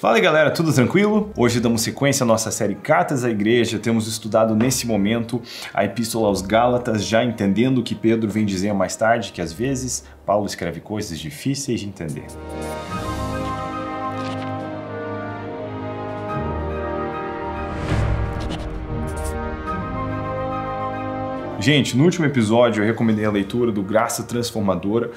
Fala aí galera, tudo tranquilo? Hoje damos sequência à nossa série Cartas à Igreja. Temos estudado nesse momento a Epístola aos Gálatas, já entendendo o que Pedro vem dizer mais tarde, que às vezes Paulo escreve coisas difíceis de entender. Gente, no último episódio eu recomendei a leitura do Graça Transformadora,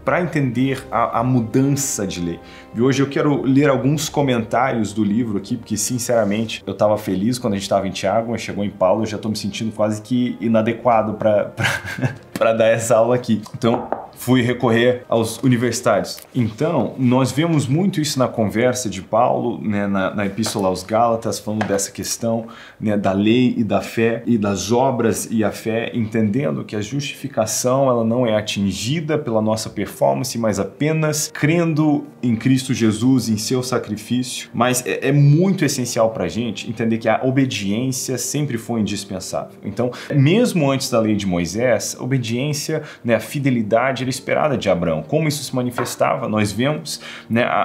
para entender a mudança de lei. E hoje eu quero ler alguns comentários do livro aqui, porque sinceramente eu estava feliz quando a gente estava em Tiago, mas chegou em Paulo, eu já estou me sentindo quase que inadequado para dar essa aula aqui. Então, fui recorrer aos universitários. Então, nós vemos muito isso na conversa de Paulo, na Epístola aos Gálatas, falando dessa questão da lei e da fé, e das obras e a fé, entendendo que a justificação ela não é atingida pela nossa performance, mas apenas crendo em Cristo Jesus, em seu sacrifício. Mas é muito essencial para a gente entender que a obediência sempre foi indispensável. Então, mesmo antes da lei de Moisés, a obediência, a fidelidade era esperada de Abraão. Como isso se manifestava, nós vemos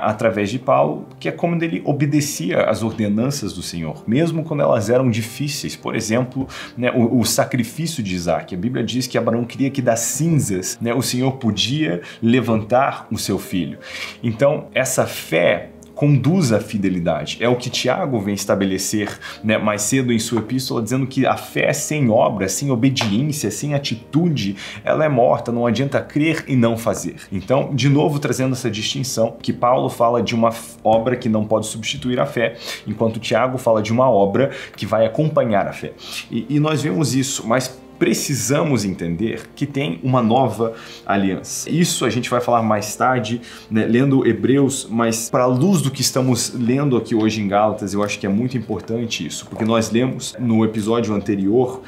através de Paulo, que é como ele obedecia às ordenanças do Senhor, mesmo quando elas eram difíceis. Por exemplo, o sacrifício de Isaac. A Bíblia diz que Abraão queria que das cinzas o Senhor podia levantar o seu filho. Então, essa fé conduz à fidelidade. É o que Tiago vem estabelecer mais cedo em sua epístola, dizendo que a fé sem obra, sem obediência, sem atitude, ela é morta, não adianta crer e não fazer. Então, de novo, trazendo essa distinção, que Paulo fala de uma obra que não pode substituir a fé, enquanto Tiago fala de uma obra que vai acompanhar a fé. E nós vemos isso, mas precisamos entender que tem uma nova aliança. Isso a gente vai falar mais tarde, lendo Hebreus, mas para a luz do que estamos lendo aqui hoje em Gálatas, eu acho que é muito importante isso, porque nós lemos no episódio anterior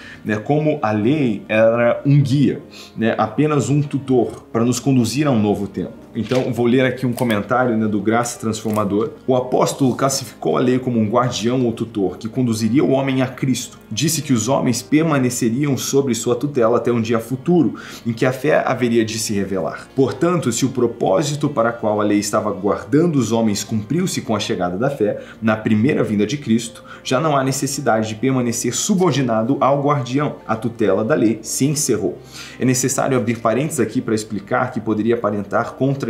como a lei era um guia, apenas um tutor para nos conduzir a um novo tempo. Então, vou ler aqui um comentário do Graça Transformador. O apóstolo classificou a lei como um guardião ou tutor que conduziria o homem a Cristo. Disse que os homens permaneceriam sobre sua tutela até um dia futuro, em que a fé haveria de se revelar. Portanto, se o propósito para o qual a lei estava guardando os homens cumpriu-se com a chegada da fé, na primeira vinda de Cristo, já não há necessidade de permanecer subordinado ao guardião. A tutela da lei se encerrou. É necessário abrir parênteses aqui para explicar que poderia aparentar contradição.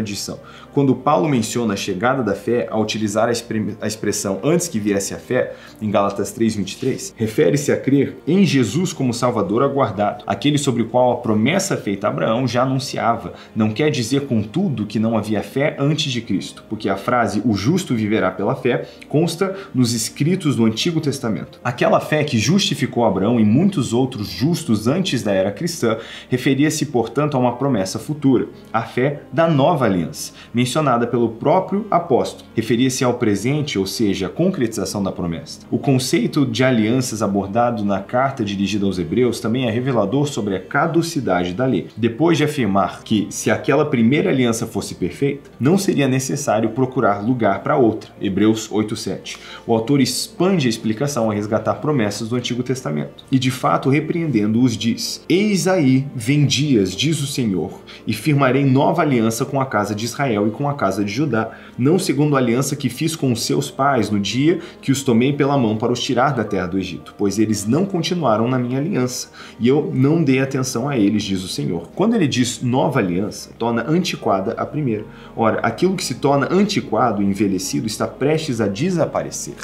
Quando Paulo menciona a chegada da fé, ao utilizar a expressão antes que viesse a fé, em Gálatas 3:23, refere-se a crer em Jesus como Salvador aguardado, aquele sobre o qual a promessa feita a Abraão já anunciava. Não quer dizer, contudo, que não havia fé antes de Cristo, porque a frase "o justo viverá pela fé" consta nos escritos do Antigo Testamento. Aquela fé que justificou Abraão e muitos outros justos antes da era cristã referia-se, portanto, a uma promessa futura, a fé da nova aliança, mencionada pelo próprio apóstolo. Referia-se ao presente, ou seja, a concretização da promessa. O conceito de alianças abordado na carta dirigida aos Hebreus também é revelador sobre a caducidade da lei. Depois de afirmar que, se aquela primeira aliança fosse perfeita, não seria necessário procurar lugar para outra, Hebreus 8:7. O autor expande a explicação a resgatar promessas do Antigo Testamento. E de fato, repreendendo-os, diz: "Eis aí vem dias, diz o Senhor, e firmarei nova aliança com a casa de Israel e com a casa de Judá, não segundo a aliança que fiz com os seus pais no dia que os tomei pela mão para os tirar da terra do Egito, pois eles não continuaram na minha aliança, e eu não dei atenção a eles, diz o Senhor." Quando ele diz nova aliança, torna antiquada a primeira. Ora, aquilo que se torna antiquado e envelhecido está prestes a desaparecer.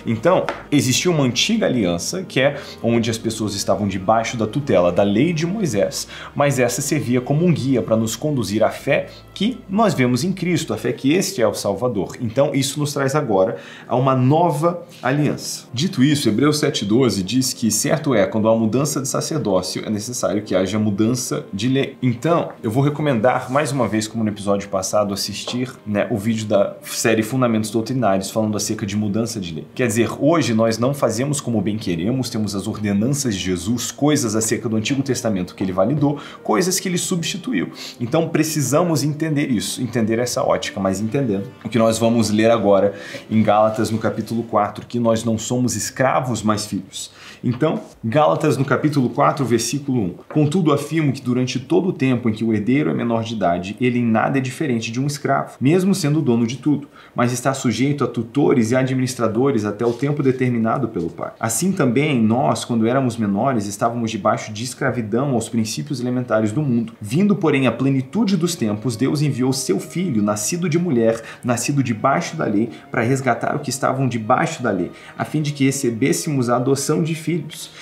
Então, existia uma antiga aliança, que é onde as pessoas estavam debaixo da tutela da lei de Moisés, mas essa servia como um guia para nos conduzir à fé que nós vemos em Cristo, a fé que este é o Salvador. Então, isso nos traz agora a uma nova aliança. Dito isso, Hebreus 7:12 diz que certo é, quando há mudança de sacerdócio, é necessário que haja mudança de lei. Então, eu vou recomendar, mais uma vez, como no episódio passado, assistir o vídeo da série Fundamentos Doutrinários, falando acerca de mudança de lei. Quer dizer, hoje nós não fazemos como bem queremos, temos as ordenanças de Jesus, coisas acerca do Antigo Testamento que ele validou, coisas que ele substituiu. Então, precisamos entender isso, entender essa ótica, mas entendendo o que nós vamos ler agora em Gálatas no capítulo 4, que nós não somos escravos, mas filhos. Então, Gálatas no capítulo 4, versículo 1. Contudo, afirmo que durante todo o tempo em que o herdeiro é menor de idade, ele em nada é diferente de um escravo, mesmo sendo o dono de tudo, mas está sujeito a tutores e administradores até o tempo determinado pelo pai. Assim também, nós, quando éramos menores, estávamos debaixo de escravidão aos princípios elementares do mundo. Vindo, porém, à plenitude dos tempos, Deus enviou seu filho, nascido de mulher, nascido debaixo da lei, para resgatar o que estavam debaixo da lei, a fim de que recebêssemos a adoção de filhos.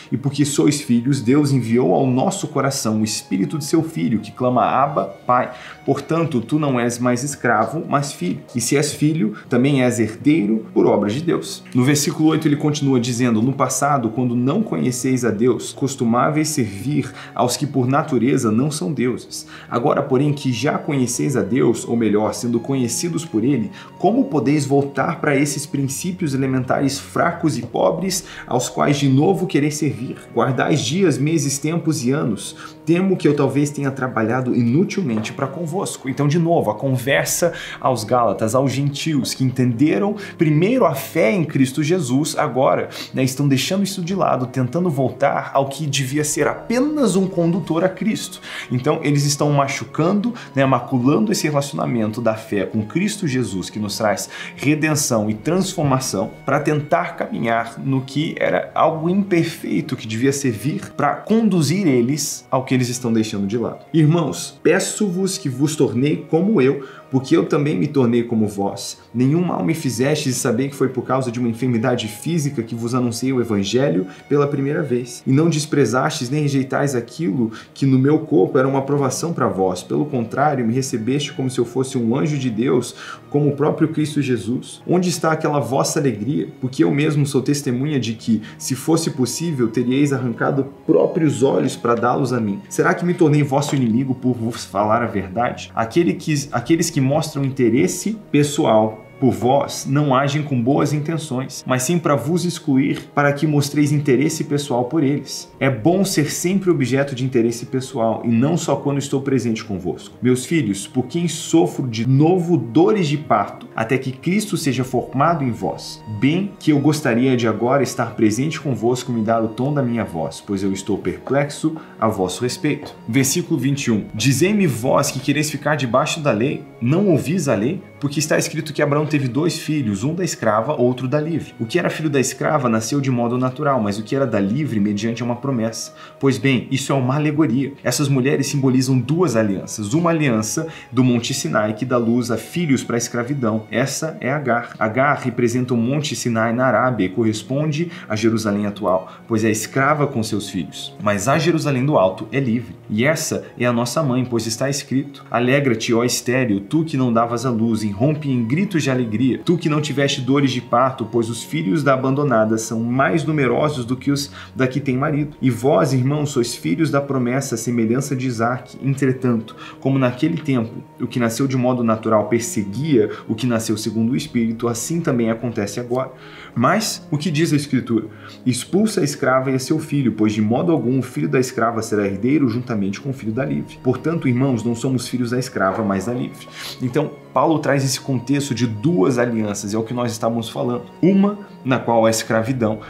E porque sois filhos, Deus enviou ao nosso coração o espírito de seu filho, que clama Abba, Pai. Portanto, tu não és mais escravo, mas filho. E se és filho, também és herdeiro por obras de Deus. No versículo 8 ele continua dizendo: no passado, quando não conheceis a Deus, costumáveis servir aos que por natureza não são deuses. Agora, porém, que já conheceis a Deus, ou melhor, sendo conhecidos por ele, como podeis voltar para esses princípios elementares fracos e pobres, aos quais de novo quereis servir? Guardais dias, meses, tempos e anos. Temo que eu talvez tenha trabalhado inutilmente para convosco. Então, de novo, a conversa aos Gálatas, aos gentios que entenderam primeiro a fé em Cristo Jesus, agora estão deixando isso de lado, tentando voltar ao que devia ser apenas um condutor a Cristo. Então, eles estão machucando, maculando esse relacionamento da fé com Cristo Jesus, que nos traz redenção e transformação, para tentar caminhar no que era algo imperfeito que devia servir para conduzir eles ao que eles estão deixando de lado. Irmãos, peço-vos que vos tornei como eu, porque eu também me tornei como vós. Nenhum mal me fizestes, e sabei que foi por causa de uma enfermidade física que vos anunciei o Evangelho pela primeira vez. E não desprezastes nem rejeitais aquilo que no meu corpo era uma aprovação para vós. Pelo contrário, me recebeste como se eu fosse um anjo de Deus, como o próprio Cristo Jesus. Onde está aquela vossa alegria? Porque eu mesmo sou testemunha de que, se fosse possível, teríeis arrancado próprios olhos para dá-los a mim. Será que me tornei vosso inimigo por vos falar a verdade? Aqueles que mostram interesse pessoal por vós não agem com boas intenções, mas sim para vos excluir, para que mostreis interesse pessoal por eles. É bom ser sempre objeto de interesse pessoal, e não só quando estou presente convosco. Meus filhos, por quem sofro de novo dores de parto, até que Cristo seja formado em vós. Bem que eu gostaria de agora estar presente convosco e me dar o tom da minha voz, pois eu estou perplexo a vosso respeito. Versículo 21. Dizei-me vós que quereis ficar debaixo da lei, não ouvis a lei? Porque está escrito que Abraão teve 2 filhos, um da escrava, outro da livre. O que era filho da escrava nasceu de modo natural, mas o que era da livre mediante uma promessa. Pois bem, isso é uma alegoria. Essas mulheres simbolizam 2 alianças. Uma aliança do Monte Sinai, que dá luz a filhos para a escravidão. Essa é Agar. Agar representa o Monte Sinai na Arábia e corresponde a Jerusalém atual, pois é escrava com seus filhos. Mas a Jerusalém do alto é livre. E essa é a nossa mãe, pois está escrito: alegra-te, ó estéril, tu que não davas a luz, rompe em gritos de alegria, tu que não tiveste dores de parto, pois os filhos da abandonada são mais numerosos do que os da que tem marido. E vós, irmãos, sois filhos da promessa, semelhança de Isaque. Entretanto, como naquele tempo o que nasceu de modo natural perseguia o que nasceu segundo o Espírito, assim também acontece agora. Mas o que diz a Escritura? Expulsa a escrava e a seu filho, pois de modo algum o filho da escrava será herdeiro juntamente com o filho da livre. Portanto, irmãos, não somos filhos da escrava, mas da livre. Então, Paulo traz esse contexto de 2 alianças, é o que nós estávamos falando. Uma na qual a escravidão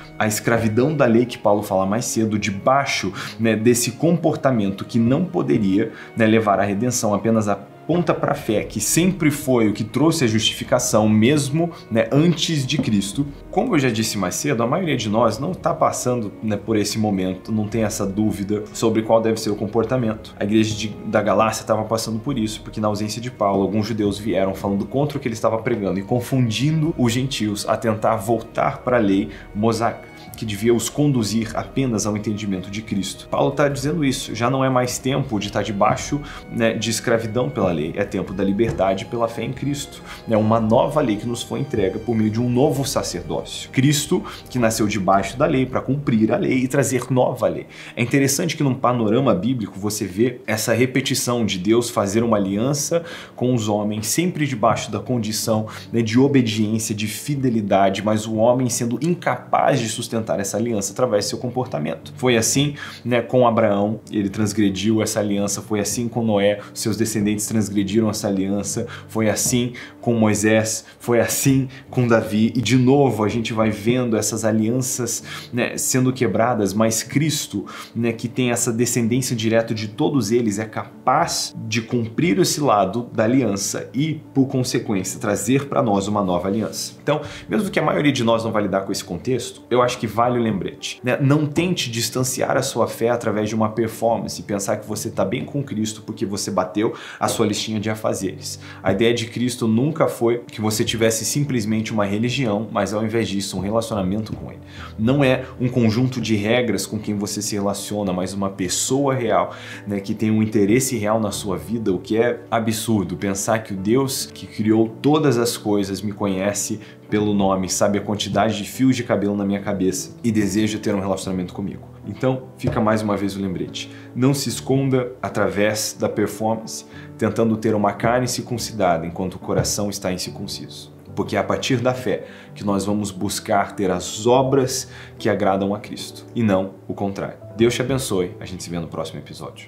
da lei que Paulo fala mais cedo, debaixo desse comportamento que não poderia levar à redenção, apenas aponta para a fé, que sempre foi o que trouxe a justificação, mesmo antes de Cristo. Como eu já disse mais cedo, a maioria de nós não está passando por esse momento, não tem essa dúvida sobre qual deve ser o comportamento. A igreja da Galácia estava passando por isso, porque na ausência de Paulo, alguns judeus vieram falando contra o que ele estava pregando e confundindo os gentios a tentar voltar para a lei mosaica, que devia os conduzir apenas ao entendimento de Cristo. Paulo está dizendo isso, já não é mais tempo de estar debaixo de escravidão pela lei, é tempo da liberdade pela fé em Cristo. É uma nova lei que nos foi entregue por meio de um novo sacerdócio. Cristo, que nasceu debaixo da lei para cumprir a lei e trazer nova lei. É interessante que num panorama bíblico você vê essa repetição de Deus fazer uma aliança com os homens, sempre debaixo da condição de obediência, de fidelidade, mas o homem sendo incapaz de sustentar essa aliança através do seu comportamento. Foi assim com Abraão, ele transgrediu essa aliança, foi assim com Noé, seus descendentes transgrediram transgrediram essa aliança, foi assim com Moisés, foi assim com Davi, e de novo a gente vai vendo essas alianças, né, sendo quebradas, mas Cristo, né, que tem essa descendência direta de todos eles, é capaz de cumprir esse lado da aliança e, por consequência, trazer para nós uma nova aliança. Então, mesmo que a maioria de nós não vai lidar com esse contexto, eu acho que vale o lembrete, né? Não tente distanciar a sua fé através de uma performance e pensar que você está bem com Cristo porque você bateu a sua listinha de afazeres. A ideia de Cristo nunca foi que você tivesse simplesmente uma religião, mas ao invés disso, um relacionamento com Ele. Não é um conjunto de regras com quem você se relaciona, mas uma pessoa real, né, que tem um interesse real na sua vida, o que é absurdo pensar que o Deus que criou todas as coisas me conhece pelo nome, sabe a quantidade de fios de cabelo na minha cabeça e deseja ter um relacionamento comigo. Então, fica mais uma vez o lembrete. Não se esconda através da performance, tentando ter uma carne circuncidada enquanto o coração está incircunciso. Porque é a partir da fé que nós vamos buscar ter as obras que agradam a Cristo, e não o contrário. Deus te abençoe. A gente se vê no próximo episódio.